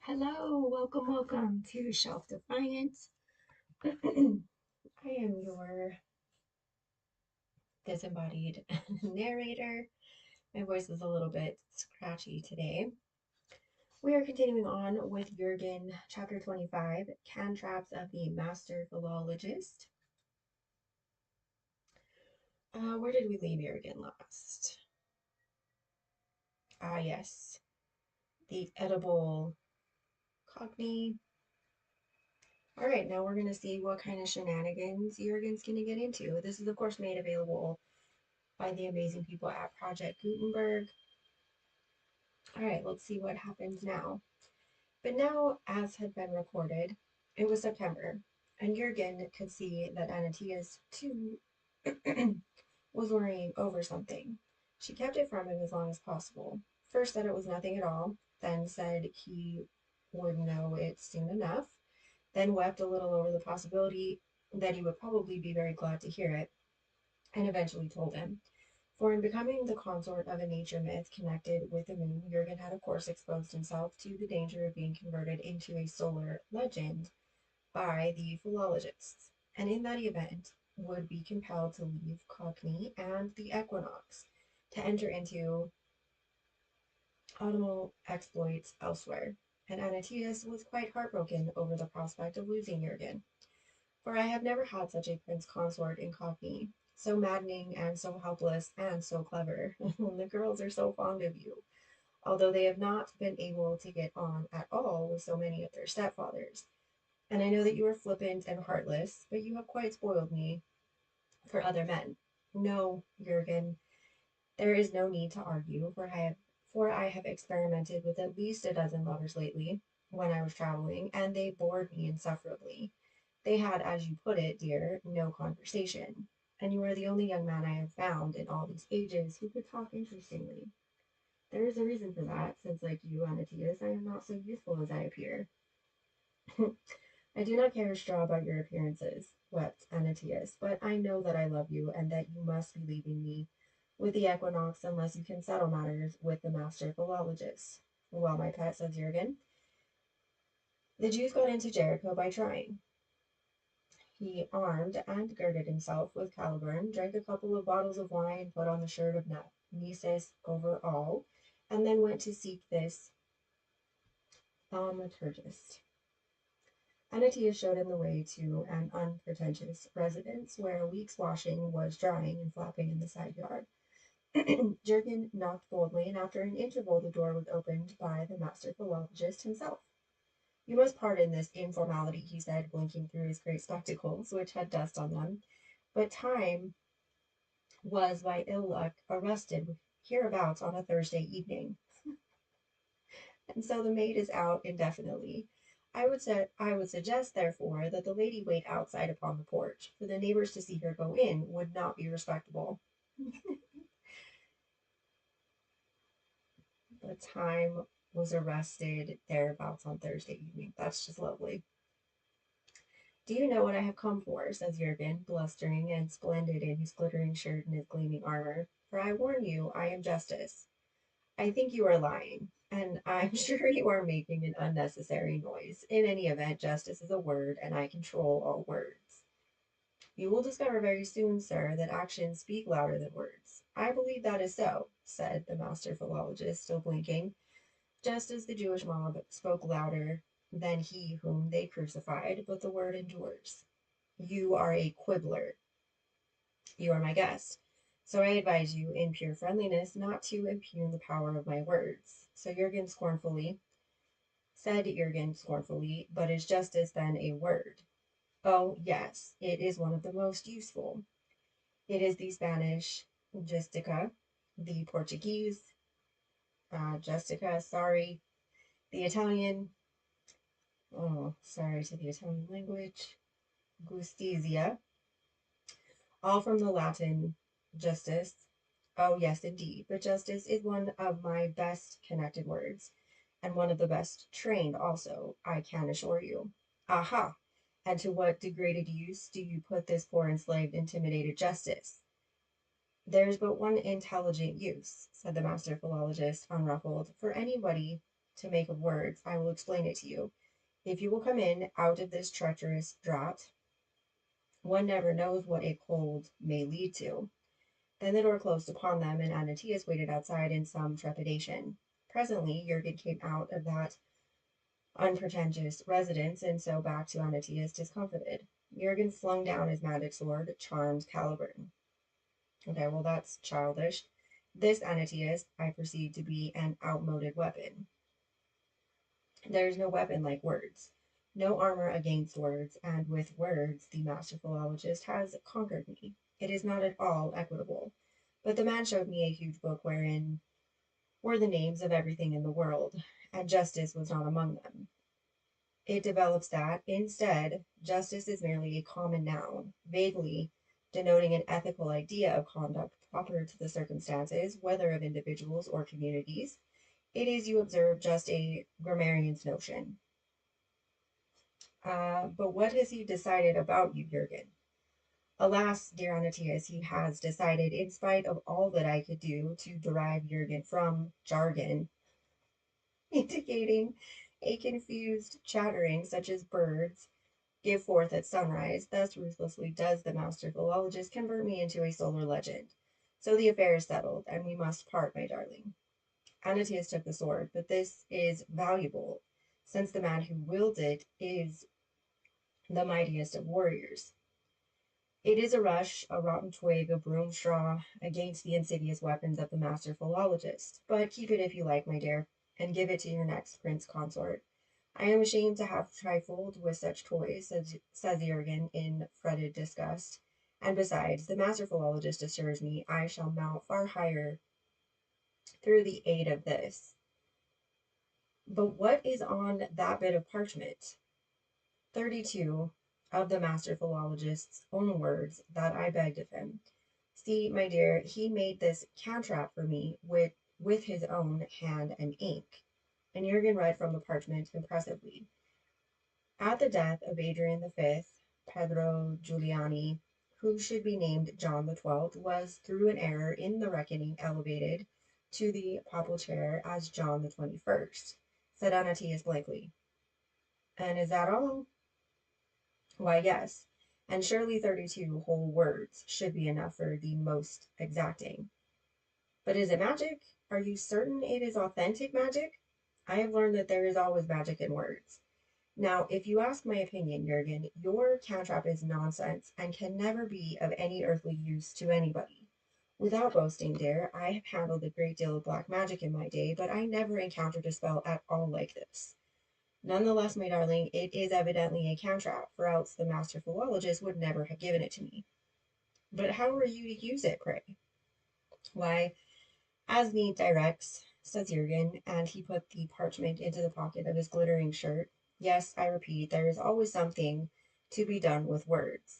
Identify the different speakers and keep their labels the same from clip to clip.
Speaker 1: Hello, welcome to Shelf Defiance. I am your disembodied narrator. My voice is a little bit scratchy today. We are continuing on with Jurgen, chapter 25, Cantraps of the Master Philologist. Where did we leave Jurgen last? Ah, yes, the edible Cocaigne. All right, now we're going to see what kind of shenanigans Jurgen's going to get into. This is, of course, made available by the amazing people at Project Gutenberg. All right, let's see what happens now. But now, as had been recorded, it was September, and Jurgen could see that Anatias, too, was worrying over something. She kept it from him as long as possible. First said it was nothing at all, then said he would know it soon enough, then wept a little over the possibility that he would probably be very glad to hear it, and eventually told him. For in becoming the consort of a nature myth connected with the moon, Jurgen had of course exposed himself to the danger of being converted into a solar legend by the philologists, and in that event would be compelled to leave Cocaigne and the equinox to enter into autumnal exploits elsewhere. And Anatias was quite heartbroken over the prospect of losing Jurgen. For I have never had such a prince consort in Cocaigne, so maddening and so helpless and so clever. The girls are so fond of you, although they have not been able to get on at all with so many of their stepfathers. And I know that you are flippant and heartless, but you have quite spoiled me for other men. No, Jurgen, there is no need to argue, for I have experimented with at least a dozen lovers lately when I was traveling, and they bored me insufferably. They had, as you put it, dear, no conversation. And you are the only young man I have found in all these ages who could talk interestingly. There is a reason for that, since, like you, Anatias, I am not so youthful as I appear. I do not care a straw about your appearances, wept Anatias, but I know that I love you, and that you must be leaving me with the equinox unless you can settle matters with the master philologist. Well, my pet, said Jurgen, the Jews got into Jericho by trying. He armed and girded himself with caliburn, drank a couple of bottles of wine, put on the shirt of Nisus over all, and then went to seek this thaumaturgist. Anatias showed him the way to an unpretentious residence where a week's washing was drying and flapping in the side yard. Jurgen knocked boldly, and after an interval the door was opened by the master philologist himself. You must pardon this informality, he said, blinking through his great spectacles, which had dust on them, but time was by ill luck arrested hereabouts on a Thursday evening, and so the maid is out indefinitely. I would suggest, therefore, that the lady wait outside upon the porch, for the neighbors to see her go in would not be respectable. The time was arrested thereabouts on Thursday evening. That's just lovely. Do you know what I have come for? Says Jurgen, blustering and splendid in his glittering shirt and his gleaming armor. For I warn you, I am justice. I think you are lying, and I'm sure you are making an unnecessary noise. In any event, justice is a word, and I control all words. You will discover very soon, sir, that actions speak louder than words. I believe that is so, said the master philologist, still blinking, just as the Jewish mob spoke louder than he whom they crucified, but the word endures. You are a quibbler. You are my guest. So I advise you, in pure friendliness, not to impugn the power of my words. So Jurgen scornfully, but is justice then a word? Oh, yes, it is one of the most useful. It is the Spanish justica, the Portuguese justica, sorry, the Italian, oh, sorry to the Italian language, justizia, all from the Latin justice. Oh, yes, indeed, but justice is one of my best connected words, and one of the best trained also, I can assure you. Aha! And to what degraded use do you put this poor enslaved intimidated justice? There's but one intelligent use, said the master philologist, unruffled, for anybody to make of words, I will explain it to you. If you will come in out of this treacherous draught, one never knows what a cold may lead to. Then the door closed upon them, and Anatius waited outside in some trepidation. Presently, Jurgen came out of that unpretentious residence, and so back to Anatius discomfited. Jurgen flung down his magic sword, charmed Caliburn. Okay, well, that's childish. This Anatius I perceive to be an outmoded weapon. There is no weapon like words, no armor against words, and with words the master philologist has conquered me. It is not at all equitable. But the man showed me a huge book wherein were the names of everything in the world, and justice was not among them. It develops that, instead, justice is merely a common noun, vaguely denoting an ethical idea of conduct proper to the circumstances, whether of individuals or communities. It is, you observe, just a grammarian's notion. But what has he decided about you, Jurgen? Alas, dear Anatius, he has decided, in spite of all that I could do, to derive Jurgen from jargon, indicating a confused chattering such as birds give forth at sunrise. Thus ruthlessly does the master philologist convert me into a solar legend. So the affair is settled, and we must part, my darling. Anatius took the sword, but this is valuable, since the man who wields it is the mightiest of warriors. It is a rush, a rotten twig, a broom straw, against the insidious weapons of the master philologist. But keep it if you like, my dear, and give it to your next prince consort. I am ashamed to have trifled with such toys, says Jurgen in fretted disgust. And besides, the master philologist assures me I shall mount far higher through the aid of this. But what is on that bit of parchment? 32 of the master philologist's own words that I begged of him. See, my dear, he made this cantrap for me with his own hand and ink. And Jurgen read from the parchment impressively. At the death of Adrian V, Pedro Giuliani, who should be named John XII, was through an error in the reckoning elevated to the papal chair as John the 21st, said Anatius blankly. And is that all? Why, yes, and surely 32 whole words should be enough for the most exacting. But is it magic? Are you certain it is authentic magic? I have learned that there is always magic in words. Now, if you ask my opinion, Jurgen, your cantrap is nonsense and can never be of any earthly use to anybody. Without boasting, dear, I have handled a great deal of black magic in my day, but I never encountered a spell at all like this. Nonetheless, my darling, it is evidently a cantrap, for else the master philologist would never have given it to me. But how are you to use it, pray? Why, as need directs, says Jurgen, and he put the parchment into the pocket of his glittering shirt. Yes, I repeat, there is always something to be done with words.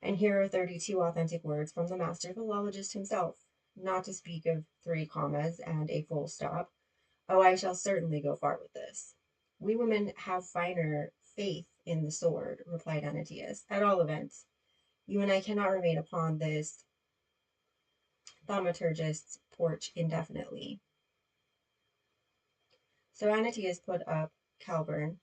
Speaker 1: And here are 32 authentic words from the master philologist himself, not to speak of 3 commas and a full stop. Oh, I shall certainly go far with this. We women have finer faith in the sword, replied Anatius. At all events, you and I cannot remain upon this thaumaturgist's porch indefinitely. So Anatius put up Caliburn,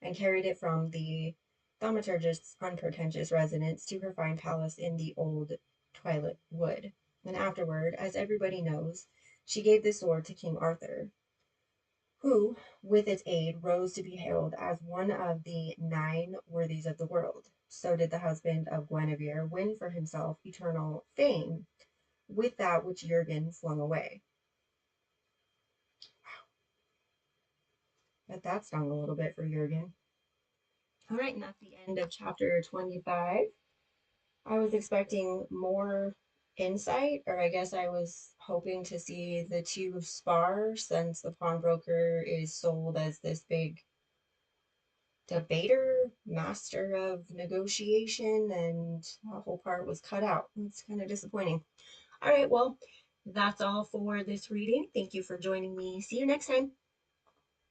Speaker 1: and carried it from the thaumaturgist's unpretentious residence to her fine palace in the old Twilit wood. And afterward, as everybody knows, she gave the sword to King Arthur, who, with its aid, rose to be hailed as one of the 9 worthies of the world. So did the husband of Guinevere win for himself eternal fame with that which Jurgen flung away. But that stung a little bit for Jurgen. All right, and that's the end of chapter 25. I was expecting more insight, or I guess I was hoping to see the 2 spar, since the pawnbroker is sold as this big debater, master of negotiation, and that whole part was cut out. It's kind of disappointing. All right, well, that's all for this reading. Thank you for joining me. See you next time.